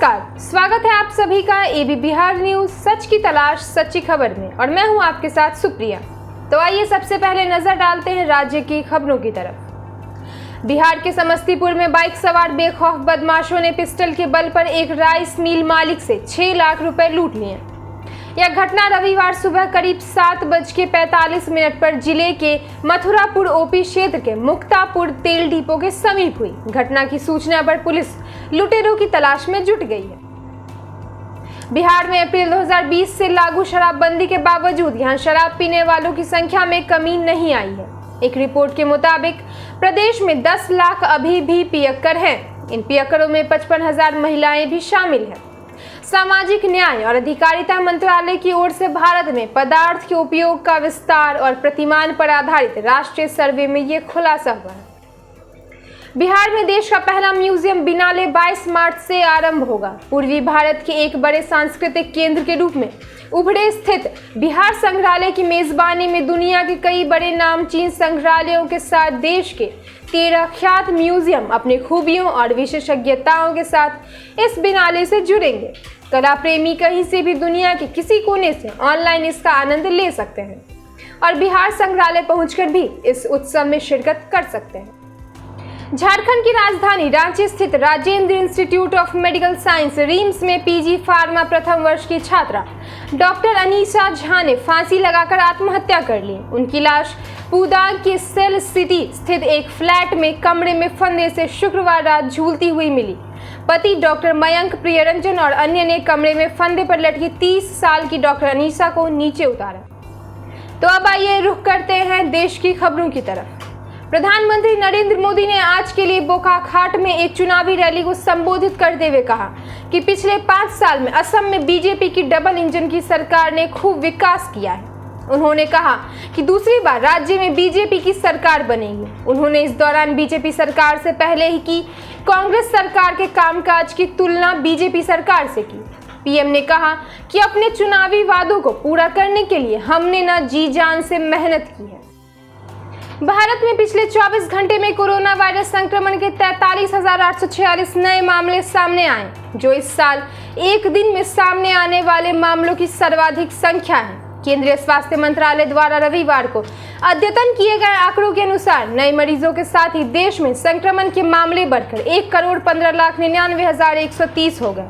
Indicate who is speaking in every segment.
Speaker 1: नमस्कार, स्वागत है आप सभी का एबी बिहार न्यूज सच की तलाश सच्ची खबर में और मैं हूं आपके साथ सुप्रिया। तो आइए सबसे पहले नजर डालते हैं राज्य की खबरों की तरफ। बिहार के समस्तीपुर में बाइक सवार बेखौफ बदमाशों ने पिस्टल के बल पर एक राइस मिल मालिक से 6 लाख रुपए लूट लिए। यह घटना रविवार सुबह करीब 7:45 पर जिले के मथुरापुर ओपी क्षेत्र के मुक्तापुर तेल डिपो के समीप हुई। घटना की सूचना पर पुलिस लुटेरों की तलाश में जुट गई है। बिहार में अप्रैल 2020 से लागू शराबबंदी के बावजूद यहां शराब पीने वालों की संख्या में कमी नहीं आई है। एक रिपोर्ट के मुताबिक प्रदेश में 10 लाख अभी भी पियक्कर हैं। इन पियक्करों में 55,000 महिलाएं भी शामिल हैं। सामाजिक न्याय और अधिकारिता मंत्रालय की ओर से भारत में पदार्थ के उपयोग का विस्तार और प्रतिमान पर आधारित राष्ट्रीय सर्वे में ये खुलासा हुआ है। बिहार में देश का पहला म्यूजियम बिनाले 22 मार्च से आरंभ होगा। पूर्वी भारत के एक बड़े सांस्कृतिक केंद्र के रूप में उभरे स्थित बिहार संग्रहालय की मेजबानी में दुनिया के कई बड़े नामचीन संग्रहालयों के साथ देश के 13 ख्यात म्यूजियम अपनी खूबियों और विशेषज्ञताओं के साथ इस बिनाले से जुड़ेंगे। कला प्रेमी कहीं से भी दुनिया के किसी कोने से ऑनलाइन इसका आनंद ले सकते हैं और बिहार संग्रहालय पहुंचकर भी इस उत्सव में शिरकत कर सकते हैं। झारखंड की राजधानी रांची स्थित Rajendra institute of medical science RIMS में पीजी फार्मा प्रथम वर्ष की छात्रा डॉक्टर अनीसा झा ने फांसी लगाकर आत्महत्या कर ली। उनकी लाश पूदांग की सेल सिटी स्थित एक फ्लैट में कमरे में फंदे से शुक्रवार रात झूलती हुई मिली। पति डॉक्टर मयंक प्रियरंजन और अन्य ने कमरे में फंदे पर लटकी 30 साल की डॉक्टर अनीसा को नीचे उतारा। तो अब आइए रुख करते हैं देश की खबरों की तरफ। प्रधानमंत्री नरेंद्र मोदी ने आज के लिए बोकाखाट में एक चुनावी रैली को संबोधित करते हुए कहा कि पिछले 5 साल में असम में बीजेपी की डबल इंजन की सरकार ने खूब विकास किया है। उन्होंने कहा कि दूसरी बार राज्य में बीजेपी की सरकार बनेगी। उन्होंने इस दौरान बीजेपी सरकार से पहले ही की कांग्रेस सरकार के कामकाज की तुलना बीजेपी सरकार से की। पीएम ने कहा कि अपने चुनावी वादों को पूरा करने के लिए हमने न जी जान से मेहनत की है। भारत में पिछले 24 घंटे में कोरोना वायरस संक्रमण के 43,846 नए मामले सामने आए, जो इस साल एक दिन में सामने आने वाले मामलों की सर्वाधिक संख्या है। केंद्रीय स्वास्थ्य मंत्रालय द्वारा रविवार को अद्यतन किए गए आंकड़ों के अनुसार नए मरीजों के साथ ही देश में संक्रमण के मामले बढ़कर 1,15,99,130 हो गए।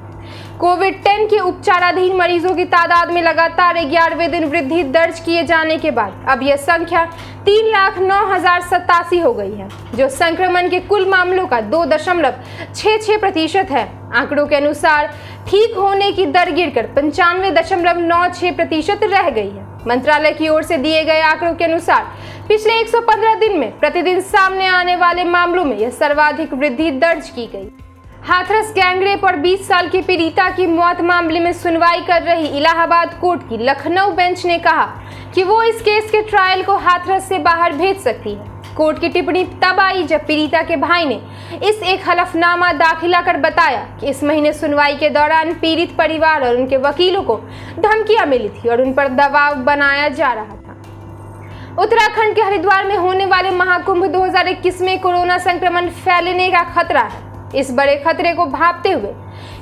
Speaker 1: कोविड-10 के उपचाराधीन मरीजों की तादाद में लगातार 11वें दिन वृद्धि दर्ज किए जाने के बाद अब यह संख्या 3,09,087 हो गई है, जो संक्रमण के कुल मामलों का 2.66% है। आंकड़ों के अनुसार ठीक होने की दर गिरकर 95.96% रह गई है। मंत्रालय की ओर से दिए गए आंकड़ों के अनुसार पिछले 115 दिन में प्रतिदिन सामने आने वाले मामलों में यह सर्वाधिक वृद्धि दर्ज की गई। हाथरस गैंगरेप और 20 साल की पीड़िता की मौत मामले में सुनवाई कर रही इलाहाबाद कोर्ट की लखनऊ बेंच ने कहा कि वो इस केस के ट्रायल को हाथरस से बाहर भेज सकती है। कोर्ट की टिप्पणी तब आई जब पीड़िता के भाई ने इस एक हलफनामा दाखिला कर बताया कि इस महीने सुनवाई के दौरान पीड़ित परिवार और उनके वकीलों को धमकियां मिली थी और उन पर दबाव बनाया जा रहा था। उत्तराखंड के हरिद्वार में होने वाले महाकुंभ 2021 में कोरोना संक्रमण फैलने का खतरा है। इस बड़े खतरे को भांपते हुए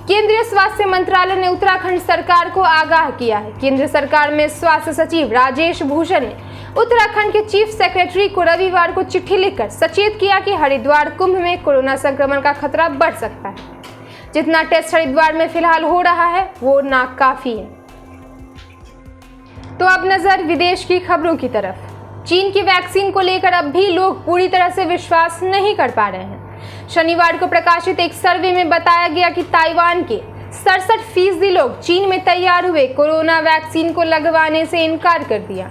Speaker 1: केंद्रीय स्वास्थ्य मंत्रालय ने उत्तराखंड सरकार को आगाह किया है। केंद्र सरकार में स्वास्थ्य सचिव राजेश भूषण ने उत्तराखंड के चीफ सेक्रेटरी को रविवार को चिट्ठी लिखकर सचेत किया कि हरिद्वार कुंभ में कोरोना संक्रमण का खतरा बढ़ सकता है। जितना टेस्ट हरिद्वार में फिलहाल हो रहा है वो नाकाफी है। तो अब नजर विदेश की खबरों की तरफ। चीन की वैक्सीन को लेकर अब भी लोग पूरी तरह से विश्वास नहीं कर पा रहे हैं। शनिवार को प्रकाशित एक सर्वे में बताया गया कि ताइवान के 67% लोग चीन में तैयार हुए कोरोना वैक्सीन को लगवाने से इनकार कर दिया।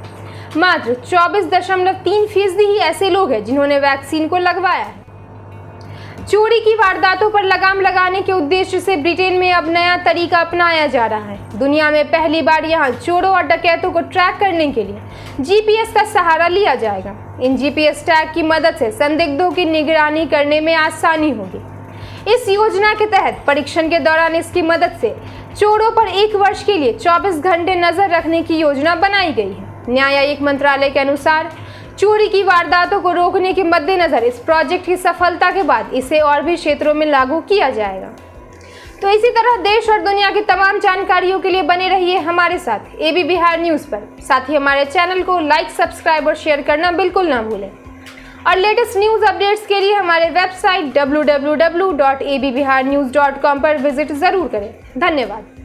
Speaker 1: मात्र 24.3% ही ऐसे लोग हैं जिन्होंने वैक्सीन को लगवाया है। चोरी की वारदातों पर लगाम लगाने के उद्देश्य से ब्रिटेन में अब नया तरीका अपनाया जा रहा है। दुनिया में पहली बार यहां चोरों और डकैतों को ट्रैक करने के लिए जीपीएस का सहारा लिया जाएगा। इन जीपीएस टैग की मदद से संदिग्धों की निगरानी करने में आसानी होगी। इस योजना के तहत परीक्षण के दौरान इसकी मदद से चोरों पर 1 वर्ष के लिए 24 घंटे नजर रखने की योजना बनाई गई है। न्यायिक मंत्रालय के अनुसार चोरी की वारदातों को रोकने के मद्देनजर इस प्रोजेक्ट की सफलता के बाद इसे और भी क्षेत्रों में लागू किया जाएगा। तो इसी तरह देश और दुनिया की तमाम जानकारियों के लिए बने रहिए हमारे साथ एबी बिहार न्यूज़ पर। साथ ही हमारे चैनल को लाइक, सब्सक्राइब और शेयर करना बिल्कुल ना भूलें। और लेटेस्ट न्यूज़ अपडेट्स के लिए हमारे वेबसाइट www.abbiharnews.com पर विजिट ज़रूर करें। धन्यवाद।